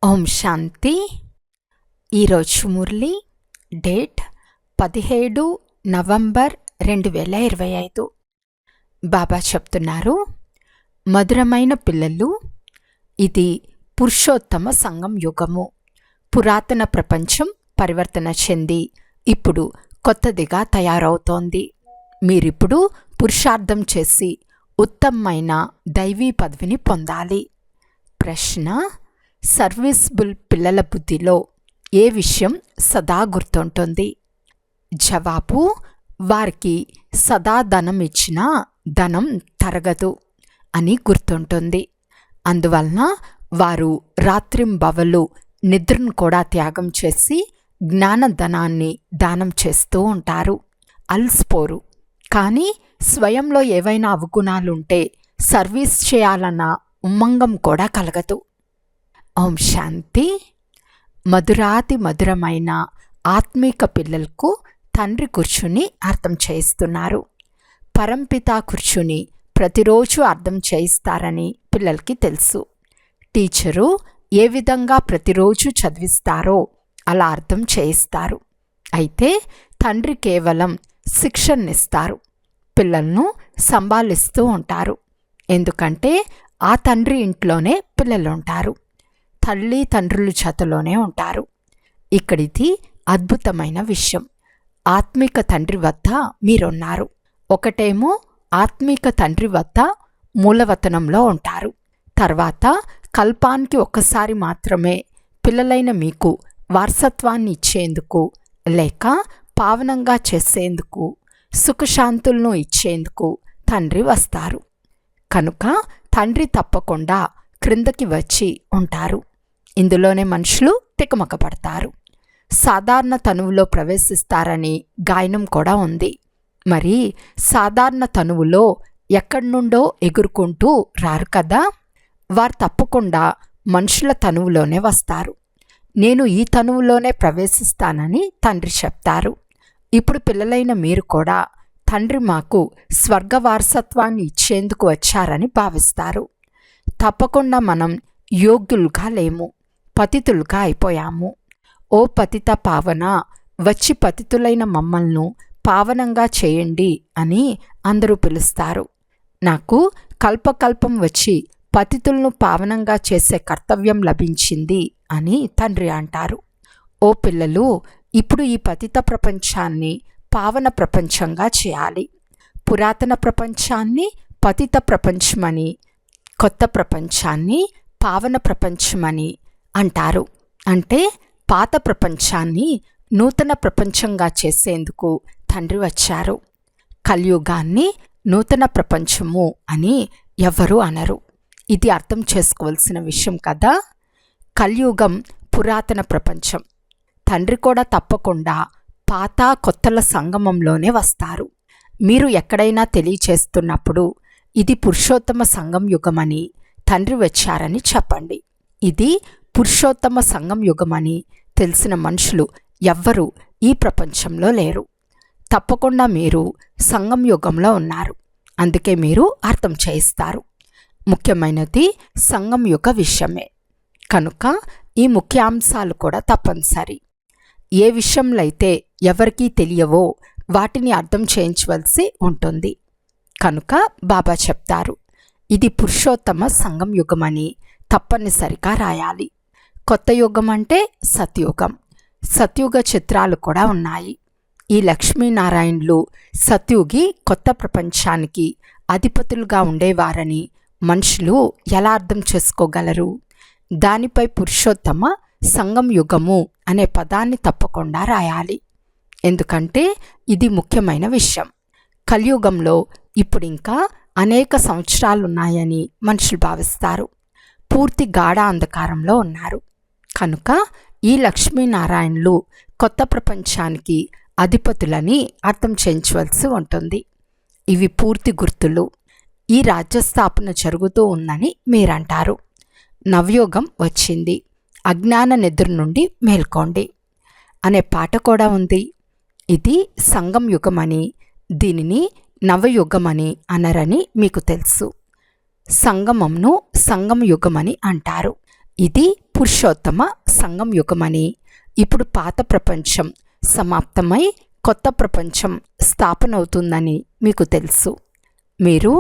ఓం శాంతి. ఈరోజు Murali date 17 November 2025. బాబా చెప్తున్నారు, మధురమైన పిల్లలు, ఇది పురుషోత్తమ సంగం యుగము. పురాతన ప్రపంచం పరివర్తన చెంది ఇప్పుడు కొత్తదిగా తయారవుతోంది. మీరిప్పుడు పురుషార్థం చేసి ఉత్తమమైన దైవీ పదవిని పొందాలి. ప్రశ్న: సర్వీస్బుల్ పిల్లల బుద్ధిలో ఏ విషయం సదా గుర్తుంటుంది? జవాబు: వారికి సదా ధనం ఇచ్చినా ధనం తరగదు అని గుర్తుంటుంది. అందువలన వారు రాత్రింబవలు నిద్రను కూడా త్యాగం చేసి జ్ఞానధనాన్ని దానం చేస్తూ ఉంటారు. అలసిపోరు. కానీ స్వయంలో ఏవైనా అవగుణాలుంటే సర్వీస్ చేయాలన్న ఉమ్మంగం కూడా కలగదు. ఓం శాంతి. మధురాతి మధురమైన ఆత్మీక పిల్లలకు తండ్రి కూర్చుని అర్థం చేయిస్తున్నారు. పరంపిత కూర్చుని ప్రతిరోజు అర్థం చేయిస్తారని పిల్లలకి తెలుసు. టీచరు ఏ విధంగా ప్రతిరోజు చదివిస్తారో అలా అర్థం చేయిస్తారు. అయితే తండ్రి కేవలం శిక్షణనిస్తారు, పిల్లలను సంభాలిస్తూ ఉంటారు. ఎందుకంటే ఆ తండ్రి ఇంట్లోనే పిల్లలు ఉంటారు, తల్లి తండ్రులు చేతలోనే ఉంటారు. ఇక్కడిది అద్భుతమైన విషయం. ఆత్మిక తండ్రి వద్ద మీరున్నారు. ఒకటేమో ఆత్మిక తండ్రి వద్ద మూలవతనంలో ఉంటారు. తర్వాత కల్పానికి ఒక్కసారి మాత్రమే పిల్లలైన మీకు వారసత్వాన్ని ఇచ్చేందుకు, లేక పావనంగా చేసేందుకు, సుఖశాంతులను ఇచ్చేందుకు తండ్రి వస్తారు. కనుక తండ్రి తప్పకుండా క్రిందకి వచ్చి ఉంటారు. ఇందులోనే మనుషులు తికమకపడతారు. సాధారణ తనువులో ప్రవేశిస్తారని గాయనం కూడా ఉంది. మరి సాధారణ తనువులో ఎక్కడి నుండో ఎగురుకుంటూ రారు కదా. వారు తప్పకుండా మనుషుల తనువులోనే వస్తారు. నేను ఈ తనువులోనే ప్రవేశిస్తానని తండ్రి చెప్తారు. ఇప్పుడు పిల్లలైన మీరు కూడా తండ్రి మాకు స్వర్గ వారసత్వాన్ని ఇచ్చేందుకు వచ్చారని భావిస్తారు. తప్పకుండా మనం యోగ్యులుగా లేము, పతితులుగా అయిపోయాము. ఓ పతిత పావన, వచ్చి పతితులైన మమ్మల్ని పావనంగా చేయండి అని అందరూ పిలుస్తారు. నాకు కల్పకల్పం వచ్చి పతితులను పావనంగా చేసే కర్తవ్యం లభించింది అని తండ్రి అంటారు. ఓ పిల్లలు, ఇప్పుడు ఈ పతిత ప్రపంచాన్ని పావన ప్రపంచంగా చేయాలి. పురాతన ప్రపంచాన్ని పతిత ప్రపంచమని, కొత్త ప్రపంచాన్ని పావన ప్రపంచమని అంటారు. అంటే పాత ప్రపంచాన్ని నూతన ప్రపంచంగా చేసేందుకు తండ్రి వచ్చారు. కలియుగాన్ని నూతన ప్రపంచము అని ఎవరూ అనరు. ఇది అర్థం చేసుకోవాల్సిన విషయం కదా. కలియుగం పురాతన ప్రపంచం. తండ్రి కూడా తప్పకుండా పాత కొత్తల సంగమంలోనే వస్తారు. మీరు ఎక్కడైనా తెలియచేస్తున్నప్పుడు ఇది పురుషోత్తమ సంగం యుగమని తండ్రి వచ్చారని చెప్పండి. ఇది పురుషోత్తమ సంగం యుగమని తెలిసిన మనుషులు ఎవ్వరూ ఈ ప్రపంచంలో లేరు. తప్పకుండా మీరు సంగం యుగంలో ఉన్నారు. అందుకే మీరు అర్థం చేయిస్తారు. ముఖ్యమైనది సంగం యుగ విషయమే. కనుక ఈ ముఖ్యాంశాలు కూడా తప్పనిసరి. ఏ విషయంలో అయితే ఎవరికీ తెలియవో వాటిని అర్థం చేయించవలసి ఉంటుంది. కనుక బాబా చెప్తారు, ఇది పురుషోత్తమ సంగం యుగమని తప్పనిసరిగా రాయాలి. కొత్త యుగం అంటే సత్యుగం. సత్యుగ చిత్రాలు కూడా ఉన్నాయి. ఈ లక్ష్మీనారాయణులు సత్యుగి కొత్త ప్రపంచానికి అధిపతులుగా ఉండేవారని మనుషులు ఎలా అర్థం చేసుకోగలరు? దానిపై పురుషోత్తమ సంగం యుగము అనే పదాన్ని తప్పకుండా రాయాలి. ఎందుకంటే ఇది ముఖ్యమైన విషయం. కలియుగంలో ఇప్పుడు ఇంకా అనేక సంవత్సరాలున్నాయని మనుషులు భావిస్తారు. పూర్తి గాఢ అంధకారంలో ఉన్నారు. కనుక ఈ లక్ష్మీనారాయణులు కొత్త ప్రపంచానికి అధిపతులని అర్థం చేయించవలసి ఉంటుంది. ఇవి పూర్తి గుర్తులు. ఈ రాజ్యస్థాపన జరుగుతూ ఉందని మీరంటారు. నవయోగం వచ్చింది, అజ్ఞాన నిద్ర నుండి మేల్కోండి అనే పాట కూడా ఉంది. ఇది సంగం యుగమని, దీనిని నవయుగమని అనరని మీకు తెలుసు. సంగమంను సంగం యుగమని అంటారు. ఇది పురుషోత్తమ సంగం యుగమని. ఇప్పుడు పాత ప్రపంచం సమాప్తమై కొత్త ప్రపంచం స్థాపనవుతుందని మీకు తెలుసు. మీరు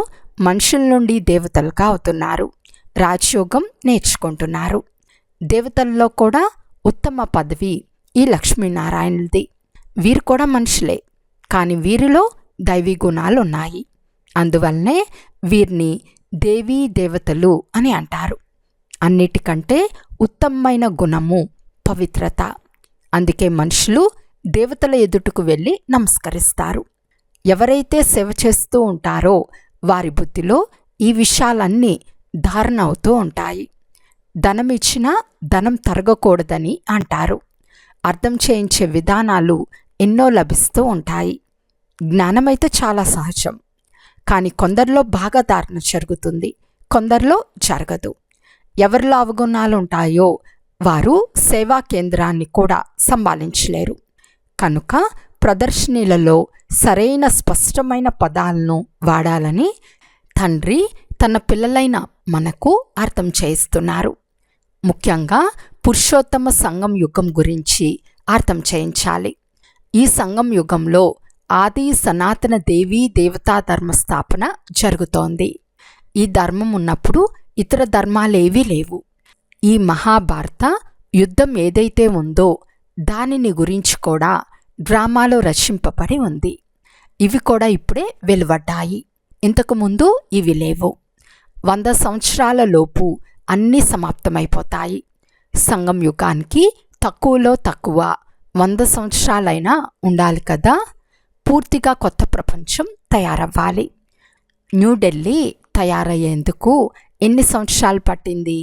మనుషుల నుండి దేవతలుగా అవుతున్నారు. రాజయోగం నేర్చుకుంటున్నారు. దేవతల్లో కూడా ఉత్తమ పదవి ఈ లక్ష్మీనారాయణులది. వీరు కూడా మనుషులే, కానీ వీరిలో దైవీ గుణాలు ఉన్నాయి. అందువల్లనే వీరిని దేవీ దేవతలు అని అంటారు. అన్నిటికంటే ఉత్తమమైన గుణము పవిత్రత. అందుకే మనుషులు దేవతల ఎదుటకు వెళ్ళి నమస్కరిస్తారు. ఎవరైతే సేవ చేస్తూ ఉంటారో వారి బుద్ధిలో ఈ విషయాలన్నీ ధారణ అవుతూ ఉంటాయి. ధనం ఇచ్చినా ధనం తరగకూడదని అంటారు. అర్థం చేయించే విధానాలు ఎన్నో లభిస్తూ ఉంటాయి. జ్ఞానమైతే చాలా సహజం, కానీ కొందరిలో బాగా ధారణ జరుగుతుంది, కొందరిలో జరగదు. ఎవరిలో అవగుణాలు ఉంటాయో వారు సేవా కేంద్రాన్ని కూడా సంభాళించలేరు. కనుక ప్రదర్శనలలో సరైన స్పష్టమైన పదాలను వాడాలని తండ్రి తన పిల్లలైన మనకు అర్థం చేయిస్తున్నారు. ముఖ్యంగా పురుషోత్తమ సంగం యుగం గురించి అర్థం చేయించాలి. ఈ సంగం యుగంలో ఆది సనాతన దేవీ దేవతా ధర్మ స్థాపన జరుగుతోంది. ఈ ధర్మం ఉన్నప్పుడు ఇతర ధర్మాలేవీ లేవు. ఈ మహాభారత యుద్ధం ఏదైతే ఉందో దానిని గురించి కూడా డ్రామాలో రచింపబడి ఉంది. ఇవి కూడా ఇప్పుడే వెలువడ్డాయి. ఇంతకుముందు ఇవి లేవు. 100 సంవత్సరాల లోపు అన్నీ సమాప్తమైపోతాయి. సంగం యుగానికి తక్కువలో తక్కువ 100 సంవత్సరాలైనా ఉండాలి కదా. పూర్తిగా కొత్త ప్రపంచం తయారవ్వాలి. న్యూఢిల్లీ తయారయ్యేందుకు ఎన్ని సంవత్సరాలు పట్టింది?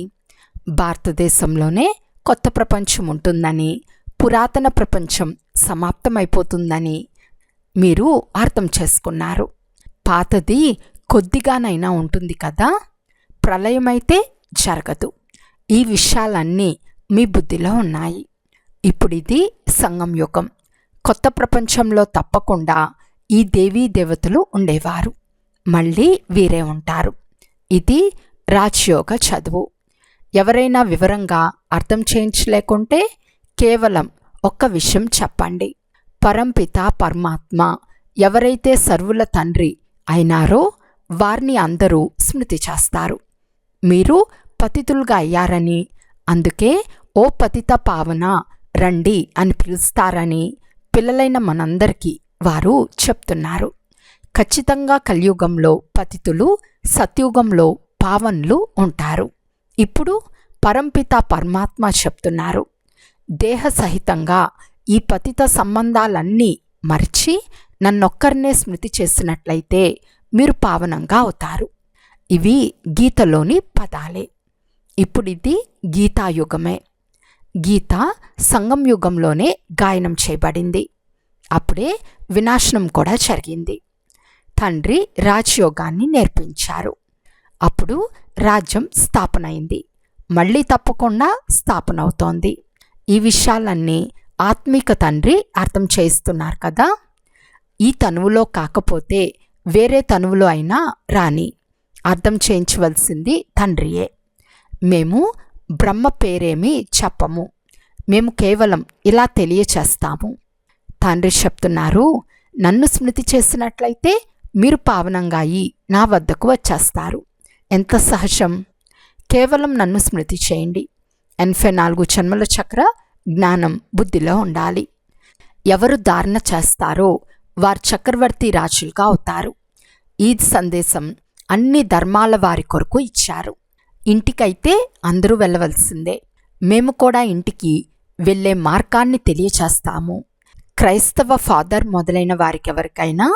భారతదేశంలోనే కొత్త ప్రపంచం ఉంటుందని, పురాతన ప్రపంచం సమాప్తమైపోతుందని మీరు అర్థం చేసుకున్నారు. పాతది కొద్దిగానైనా ఉంటుంది కదా. ప్రళయమైతే జరగదు. ఈ విషయాలన్నీ మీ బుద్ధిలో ఉన్నాయి. ఇప్పుడు ఇది సంగం యుగం. కొత్త ప్రపంచంలో తప్పకుండా ఈ దేవీ దేవతలు ఉండేవారు, మళ్ళీ వీరే ఉంటారు. ఇది రాజయోగ చదువు. ఎవరైనా వివరంగా అర్థం చేయించలేకుంటే కేవలం ఒక్క విషయం చెప్పండి. పరంపిత పరమాత్మ ఎవరైతే సర్వుల తండ్రి అయినారో వారిని అందరూ స్మృతి చేస్తారు. మీరు పతితులుగా అయ్యారని, అందుకే ఓ పతిత పావన రండి అని పిలుస్తారని పిల్లలైన మనందరికీ వారు చెప్తున్నారు. ఖచ్చితంగా కలియుగంలో పతితులు, సత్యుగంలో పావనులు ఉంటారు. ఇప్పుడు పరంపిత పరమాత్మ చెప్తున్నారు, దేహ సహితంగా ఈ పతిత సంబంధాలన్నీ మరిచి నన్నొక్కరినే స్మృతి చేసినట్లయితే మీరు పావనంగా అవుతారు. ఇవి గీతలోని పదాలే. ఇప్పుడిది గీతాయుగమే. గీత సంగం యుగంలోనే గాయనం చేయబడింది. అప్పుడే వినాశనం కూడా జరిగింది. తండ్రి రాజయోగాన్ని నేర్పించారు. అప్పుడు రాజ్యం స్థాపన అయింది. మళ్ళీ తప్పకుండా స్థాపన అవుతోంది. ఈ విషయాలన్నీ ఆత్మిక తండ్రి అర్థం చేయిస్తున్నారు కదా. ఈ తనువులో కాకపోతే వేరే తనువులో అయినా రాని అర్థం చేయించవలసింది తండ్రియే. మేము బ్రహ్మ పేరేమీ చెప్పము, మేము కేవలం ఇలా తెలియచేస్తాము. తండ్రి చెప్తున్నారు, నన్ను స్మృతి చేసినట్లయితే మీరు పావనంగా అయి నా వద్దకు వచ్చేస్తారు. ఎంత సహజం. కేవలం నన్ను స్మృతి చేయండి. 84 జన్మల చక్ర జ్ఞానం బుద్ధిలో ఉండాలి. ఎవరు ధారణ చేస్తారో వారు చక్రవర్తి రాజులుగా అవుతారు. ఈ సందేశం అన్ని ధర్మాల వారి కొరకు ఇచ్చారు. ఇంటికైతే అందరూ వెళ్ళవలసిందే. మేము కూడా ఇంటికి వెళ్ళే మార్గాన్ని తెలియచేస్తాము. క్రైస్తవ ఫాదర్ మొదలైన వారికెవరికైనా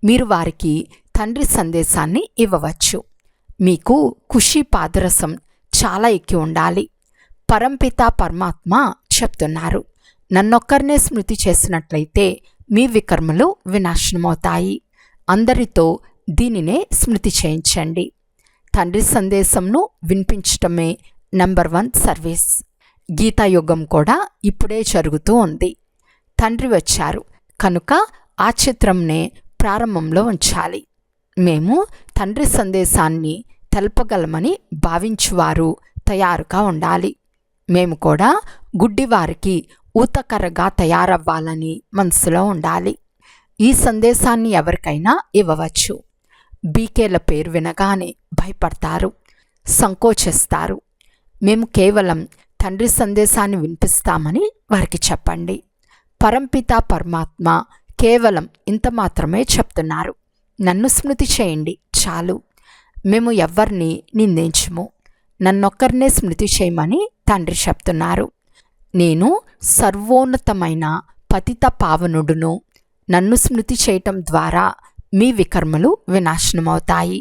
మీరు వారికి తండ్రి సందేశాన్ని ఇవ్వవచ్చు. మీకు ఖుషీ పాదరసం చాలా ఎక్కి ఉండాలి. పరంపిత పరమాత్మ చెప్తున్నారు, నన్నొక్కరినే స్మృతి చేసినట్లయితే మీ వికర్మలు వినాశనమవుతాయి. అందరితో దీనినే స్మృతి చేయించండి. తండ్రి సందేశంను వినిపించటమే నంబర్ 1 సర్వీస్. గీతాయుగం కూడా ఇప్పుడే జరుగుతూ ఉంది. తండ్రి వచ్చారు కనుక ఆ చిత్రంనే ప్రారంభంలో ఉంచాలి. మేము తండ్రి సందేశాన్ని తెలపగలమని భావించువారు తయారుగా ఉండాలి. మేము కూడా గుడ్డివారికి ఊతకర్రగా తయారవ్వాలని మనసులో ఉండాలి. ఈ సందేశాన్ని ఎవరికైనా ఇవ్వవచ్చు. బీకేల పేరు వినగానే భయపడతారు, సంకోచిస్తారు. మేము కేవలం తండ్రి సందేశాన్ని వినిపిస్తామని వారికి చెప్పండి. పరంపిత పరమాత్మ కేవలం ఇంత మాత్రమే చెప్తున్నారు, నన్ను స్మృతి చేయండి చాలు. మేము ఎవ్వరిని నిందించము, నన్నొక్కరినే స్మృతి చేయమని తండ్రి చెప్తున్నారు. నేను సర్వోన్నతమైన పతిత పావనుడును. నన్ను స్మృతి చేయటం ద్వారా మీ వికర్మలు వినాశనమవుతాయి.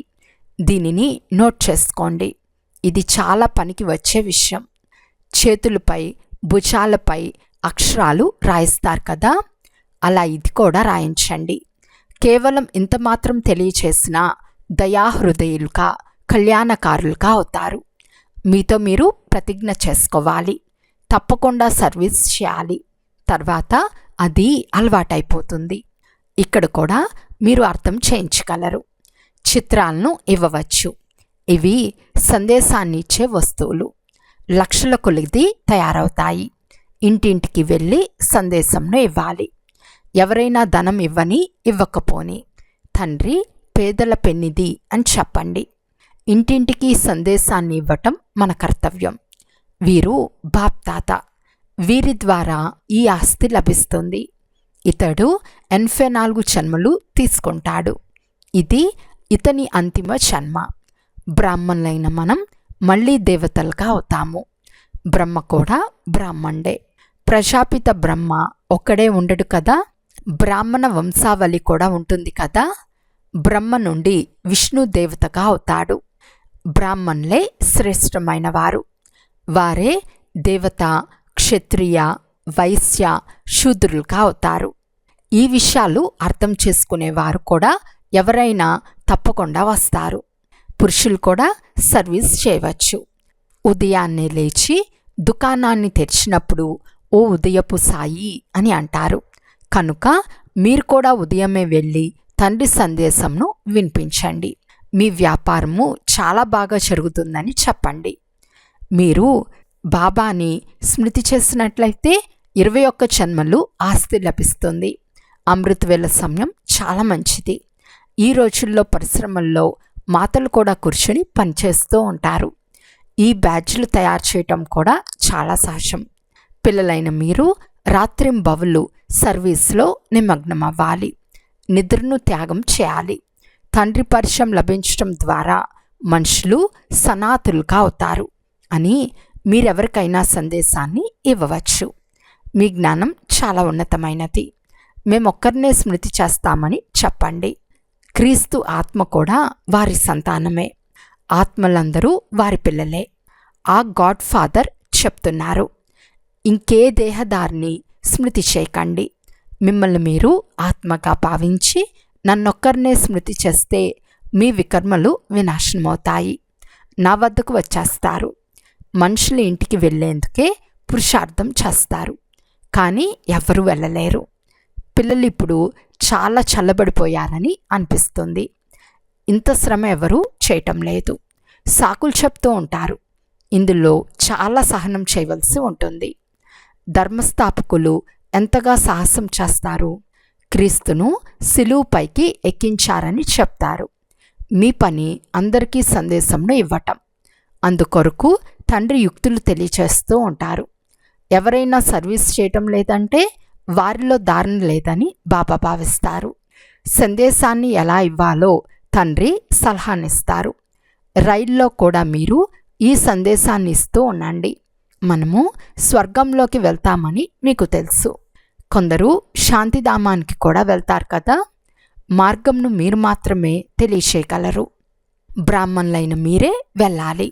దీనిని నోట్ చేసుకోండి. ఇది చాలా పనికి వచ్చే విషయం. చేతులపై భుజాలపై అక్షరాలు రాయిస్తారు కదా, అలా ఇది కూడా రాయించండి. కేవలం ఇంత మాత్రం తెలియచేసిన దయాహృదయులుగా కళ్యాణకారులుగా అవుతారు. మీతో మీరు ప్రతిజ్ఞ చేసుకోవాలి, తప్పకుండా సర్వీస్ చేయాలి. తర్వాత అది అలవాటైపోతుంది. ఇక్కడ కూడా మీరు అర్థం చేయించగలరు. చిత్రాలను ఇవ్వవచ్చు. ఇవి సందేశాన్ని ఇచ్చే వస్తువులు. లక్షల కొలిది తయారవుతాయి. ఇంటింటికి వెళ్ళి సందేశంను ఇవ్వాలి. ఎవరైనా ధనం ఇవ్వకపోని తండ్రి పేదల పెన్నిది అని చెప్పండి. ఇంటింటికి సందేశాన్ని ఇవ్వటం మన కర్తవ్యం. వీరు బాప్తాత. వీరి ద్వారా ఈ ఆస్తి లభిస్తుంది. ఇతడు 84 జన్మలు తీసుకుంటాడు. ఇది ఇతని అంతిమ జన్మ. బ్రాహ్మణులైన మనం మళ్ళీ దేవతలుగా అవుతాము. బ్రహ్మ కూడా బ్రాహ్మణుడే. ప్రజాపిత బ్రహ్మ ఒక్కడే ఉండడు కదా, బ్రాహ్మణ వంశావళి కూడా ఉంటుంది కదా. బ్రహ్మ నుండి విష్ణు దేవతగా అవుతాడు. బ్రాహ్మణులే శ్రేష్టమైన వారు. వారే దేవత, క్షత్రియ, వైశ్య, శూద్రులుగా అవుతారు. ఈ విషయాలు అర్థం చేసుకునేవారు కూడా ఎవరైనా తప్పకుండా వస్తారు. పురుషులు కూడా సర్వీస్ చేయవచ్చు. ఉదయాన్నే లేచి దుకాణాన్ని తెరిచినప్పుడు ఓ ఉదయపు సాయి అని అంటారు. కనుక మీరు కూడా ఉదయమే వెళ్ళి తండ్రి సందేశంను వినిపించండి. మీ వ్యాపారము చాలా బాగా జరుగుతుందని చెప్పండి. మీరు బాబాని స్మృతి చేసినట్లయితే 21 జన్మలు ఆస్తి లభిస్తుంది. అమృతవేళ సమయం చాలా మంచిది. ఈ రోజుల్లో పరిశ్రమల్లో మాతలు కూడా కూర్చొని పనిచేస్తూ ఉంటారు. ఈ బ్యాడ్జ్లు తయారు చేయటం కూడా చాలా సహజం. పిల్లలైన మీరు రాత్రింబవళ్ళు సర్వీస్లో నిమగ్నమవ్వాలి. నిద్రను త్యాగం చేయాలి. తండ్రి పరిచయం లభించటం ద్వారా మనుషులు సనాతులుగా అవుతారు అని మీరెవరికైనా సందేశాన్ని ఇవ్వవచ్చు. మీ జ్ఞానం చాలా ఉన్నతమైనది. మేమొక్కరినే స్మృతి చేస్తామని చెప్పండి. క్రీస్తు ఆత్మ కూడా వారి సంతానమే. ఆత్మలందరూ వారి పిల్లలే. ఆ గాడ్ ఫాదర్ చెప్తున్నారు, ఇంకే దేహదారిని స్మృతి చేయకండి. మిమ్మల్ని మీరు ఆత్మగా భావించి నన్నొక్కరినే స్మృతి చేస్తే మీ వికర్మలు వినాశనమవుతాయి. నా వద్దకు వచ్చేస్తారు. మనుషులు ఇంటికి వెళ్ళేందుకే పురుషార్థం చేస్తారు, కానీ ఎవరూ వెళ్ళలేరు. పిల్లలు ఇప్పుడు చాలా చల్లబడిపోయారని అనిపిస్తుంది. ఇంత శ్రమ ఎవరూ చేయటం లేదు. సాకులు చెప్తూ ఉంటారు. ఇందులో చాలా సహనం చేయవలసి ఉంటుంది. ధర్మస్థాపకులు ఎంతగా సాహసం చేస్తారు. క్రీస్తును సిలువుపైకి ఎక్కించారని చెప్తారు. మీ పని అందరికీ సందేశంను ఇవ్వటం. అందుకొరకు తండ్రి యుక్తులు తెలియచేస్తూ ఉంటారు. ఎవరైనా సర్వీస్ చేయటం లేదంటే వారిలో ధారణ లేదని బాబా భావిస్తారు. సందేశాన్ని ఎలా ఇవ్వాలో తండ్రి సలహానిస్తారు. రైల్లో కూడా మీరు ఈ సందేశాన్ని ఇస్తూ ఉండండి. మనము స్వర్గంలోకి వెళ్తామని మీకు తెలుసు. కొందరు శాంతిధామానికి కూడా వెళ్తారు కదా. మార్గంను మీరు మాత్రమే తెలియచేయగలరు. బ్రాహ్మణులైన మీరే వెళ్ళాలి.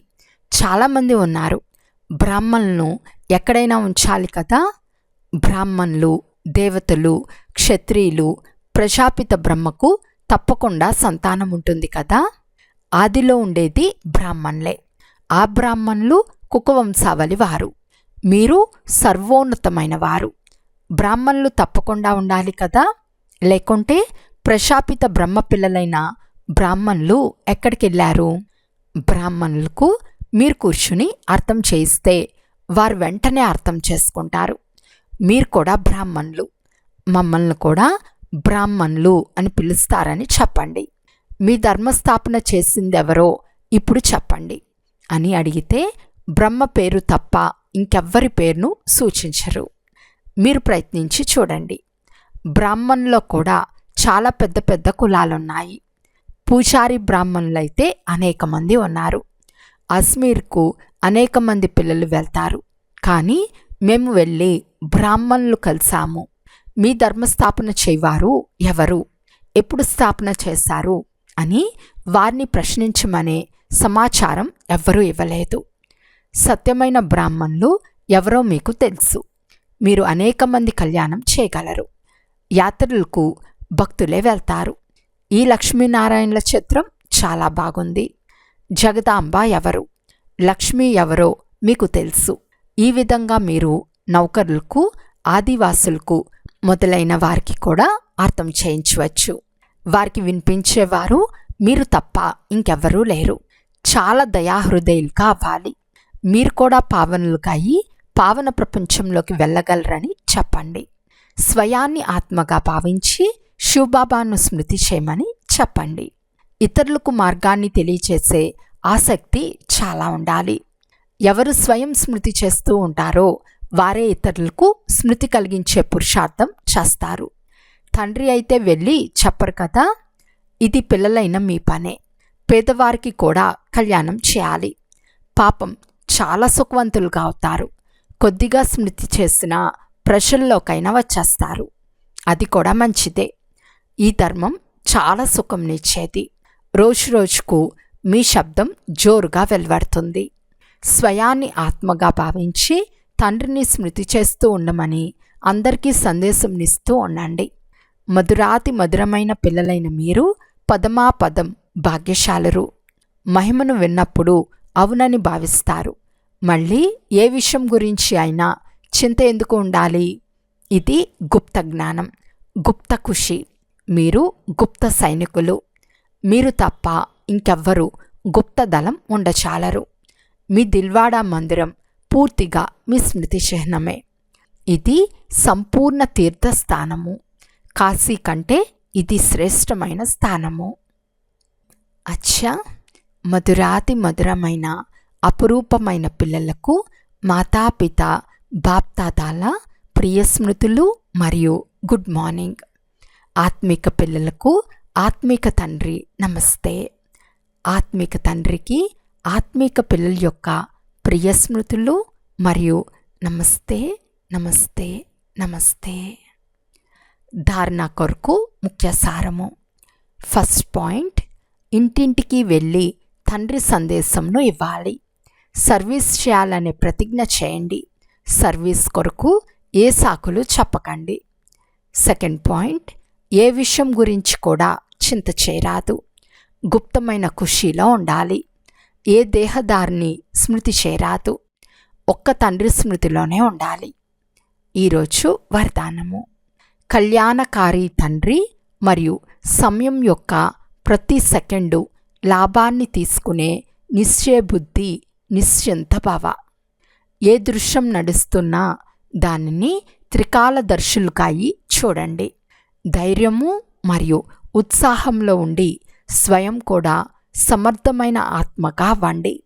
చాలామంది ఉన్నారు. బ్రాహ్మణులను ఎక్కడైనా ఉంచాలి కదా. బ్రాహ్మణులు, దేవతలు, క్షత్రియులు, ప్రజాపిత బ్రహ్మకు తప్పకుండా సంతానం ఉంటుంది కదా. ఆదిలో ఉండేది బ్రాహ్మణులే. ఆ బ్రాహ్మణులు కుకవంశావళి వారు. మీరు సర్వోన్నతమైన వారు. బ్రాహ్మణులు తప్పకుండా ఉండాలి కదా. లేకుంటే ప్రజాపిత బ్రహ్మ పిల్లలైన బ్రాహ్మణులు ఎక్కడికి వెళ్ళారు? బ్రాహ్మణులకు మీరు కూర్చుని అర్థం చేయిస్తే వారు వెంటనే అర్థం చేసుకుంటారు. మీరు కూడా బ్రాహ్మణులు, మమ్మల్ని కూడా బ్రాహ్మణులు అని పిలుస్తారని చెప్పండి. మీ ధర్మస్థాపన చేసిందెవరో ఇప్పుడు చెప్పండి అని అడిగితే బ్రహ్మ పేరు తప్ప ఇంకెవ్వరి పేరును సూచించరు. మీరు ప్రయత్నించి చూడండి. బ్రాహ్మణుల్లో కూడా చాలా పెద్ద పెద్ద కులాలున్నాయి. పూజారి బ్రాహ్మణులైతే అనేక మంది ఉన్నారు. అజ్మీర్కు అనేక మంది పిల్లలు వెళ్తారు. కానీ మేము వెళ్ళి బ్రాహ్మణులు కలిసాము. మీ ధర్మస్థాపన చేయవారు ఎవరు, ఎప్పుడు స్థాపన చేశారు అని వారిని ప్రశ్నించమనే సమాచారం ఎవ్వరూ ఇవ్వలేదు. సత్యమైన బ్రాహ్మణులు ఎవరో మీకు తెలుసు. మీరు అనేక మంది కళ్యాణం చేయగలరు. యాత్రలకు భక్తులే వెళ్తారు. ఈ లక్ష్మీనారాయణల చిత్రం చాలా బాగుంది. జగదాంబ ఎవరు, లక్ష్మి ఎవరో మీకు తెలుసు. ఈ విధంగా మీరు నౌకరులకు, ఆదివాసులకు మొదలైన వారికి కూడా అర్థం చేయించవచ్చు. వారికి వినిపించేవారు మీరు తప్ప ఇంకెవ్వరూ లేరు. చాలా దయాహృదయులుగా అవ్వాలి. మీరు కూడా పావనులుగా అయి పావన ప్రపంచంలోకి వెళ్ళగలరని చెప్పండి. స్వయాన్ని ఆత్మగా భావించి శివబాబాను స్మృతి చేయమని చెప్పండి. ఇతరులకు మార్గాన్ని తెలియచేసే ఆసక్తి చాలా ఉండాలి. ఎవరు స్వయం స్మృతి చేస్తూ ఉంటారో వారే ఇతరులకు స్మృతి కలిగించే పురుషార్థం చేస్తారు. తండ్రి అయితే వెళ్ళి చెప్పరు కదా. ఇది పిల్లలైన మీ పనే. పేదవారికి కూడా కళ్యాణం చేయాలి. పాపం చాలా సుఖవంతులుగా అవుతారు. కొద్దిగా స్మృతి చేసిన ప్రజల్లోకైనా వచ్చేస్తారు. అది కూడా మంచిదే. ఈ ధర్మం చాలా సుఖంనిచ్చేది. రోజురోజుకు మీ శబ్దం జోరుగా వెలువడుతుంది. స్వయాన్ని ఆత్మగా భావించి తండ్రిని స్మృతి చేస్తూ ఉండమని అందరికీ సందేశంనిస్తూ ఉండండి. మధురాతి మధురమైన పిల్లలైన మీరు పదమాపదం భాగ్యశాలురు. మహిమను విన్నప్పుడు అవునని భావిస్తారు. మళ్ళీ ఏ విషయం గురించి అయినా చింత ఎందుకు ఉండాలి? ఇది గుప్త జ్ఞానం, గుప్త ఖుషి. మీరు గుప్త సైనికులు. మీరు తప్ప ఇంకెవ్వరూ గుప్త దళం ఉండచాలరు. మీ దిల్వాడా మందిరం పూర్తిగా మీ స్మృతి చిహ్నమే. ఇది సంపూర్ణ తీర్థస్థానము. కాశీ కంటే ఇది శ్రేష్టమైన స్థానము. అచ్చా, మధురాతి మధురమైన అపురూపమైన పిల్లలకు మాతాపిత బాప్దాదాల ప్రియ స్మృతులు మరియు గుడ్ మార్నింగ్. ఆత్మిక పిల్లలకు ఆత్మిక తండ్రి నమస్తే. ఆత్మిక తండ్రికి ఆత్మిక పిల్లల యొక్క ప్రియ స్మృతులు మరియు నమస్తే నమస్తే నమస్తే. ధారణ కొరకు ముఖ్య సారము. ఫస్ట్ పాయింట్, ఇంటింటికి వెళ్ళి తండ్రి సందేశంను ఇవ్వాలి. సర్వీస్ చేయాలనే ప్రతిజ్ఞ చేయండి. సర్వీస్ కొరకు ఏ సాకులు చెప్పకండి. సెకండ్ పాయింట్, ఏ విషయం గురించి కూడా చింత చేయరాదు. గుప్తమైన ఖుషీలో ఉండాలి. ఏ దేహదారిని స్మృతి చేయరాదు. ఒక్క తండ్రి స్మృతిలోనే ఉండాలి. ఈరోజు వరదానము. కళ్యాణకారి తండ్రి మరియు సమయం యొక్క ప్రతి సెకండు లాభాన్ని తీసుకునే నిశ్చయబుద్ధి, నిశ్చింత భావ. ఏ దృశ్యం నడుస్తున్నా దానిని త్రికాలదర్శులుగాయి చూడండి. ధైర్యము మరియు ఉత్సాహంలో ఉండి స్వయం కూడా సమర్థమైన ఆత్మగా అవ్వండి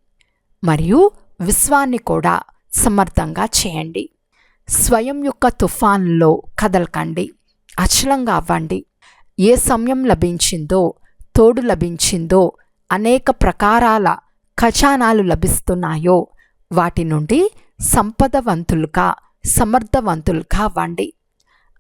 మరియు విశ్వాన్ని కూడా సమర్థంగా చేయండి. స్వయం యొక్క తుఫాన్లో కదలకండి. అచలంగా అవ్వండి. ఏ సమయం లభించిందో, తోడు లభించిందో, అనేక ప్రకారాల ఖజానాలు లభిస్తున్నాయో వాటి నుండి సంపదవంతులుగా, సమర్థవంతులుగా అవ్వండి.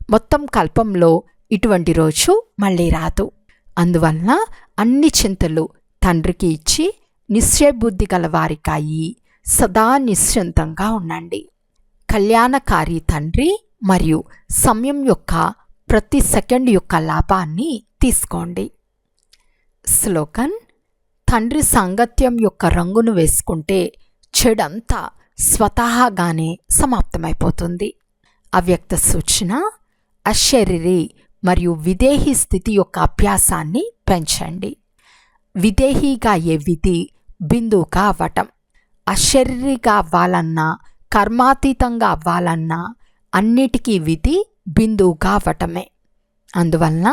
మొత్తం కల్పంలో ఇటువంటి రోజు మళ్ళీ రాదు. అందువలన అన్ని చింతలు తండ్రికి ఇచ్చి నిశ్చయబుద్ధి గలవారికాయి సదా నిశ్చింతంగా ఉండండి. కళ్యాణకారి తండ్రి మరియు సమయం యొక్క ప్రతి సెకండ్ యొక్క లాభాన్ని తీసుకోండి. స్లోగన్. తండ్రి సాంగత్యం యొక్క రంగును వేసుకుంటే చెడంతా స్వతహాగానే సమాప్తమైపోతుంది. అవ్యక్త సూచన. అశరీరి మరియు విదేహీ స్థితి యొక్క అభ్యాసాన్ని పెంచండి. విదేహీగా అయ్యే విధి బిందువుగా అవ్వటం. అశరీరిగా అవ్వాలన్నా కర్మాతీతంగా అవ్వాలన్నా అన్నిటికీ విధి బిందువుగా అవ్వటమే. అందువలన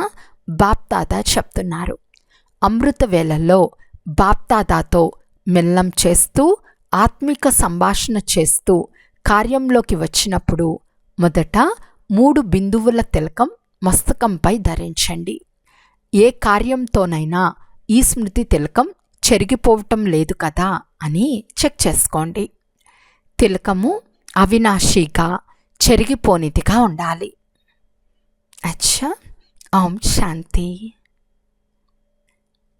బాప్దాదా చెప్తున్నారు, అమృత వేళల్లో బాప్దాదాతో మిలనం చేస్తూ ఆత్మిక సంభాషణ చేస్తూ కార్యంలోకి వచ్చినప్పుడు మొదట 3 బిందువుల తిలకం మస్తకంపై ధరించండి. ఏ కార్యంతోనైనా ఈ స్మృతి తిలకం చెరిగిపోవటం లేదు కదా అని చెక్ చేసుకోండి. తిలకము అవినాశిగా చెరిగిపోనిదిగా ఉండాలి. అచ్చా, ఓం శాంతి.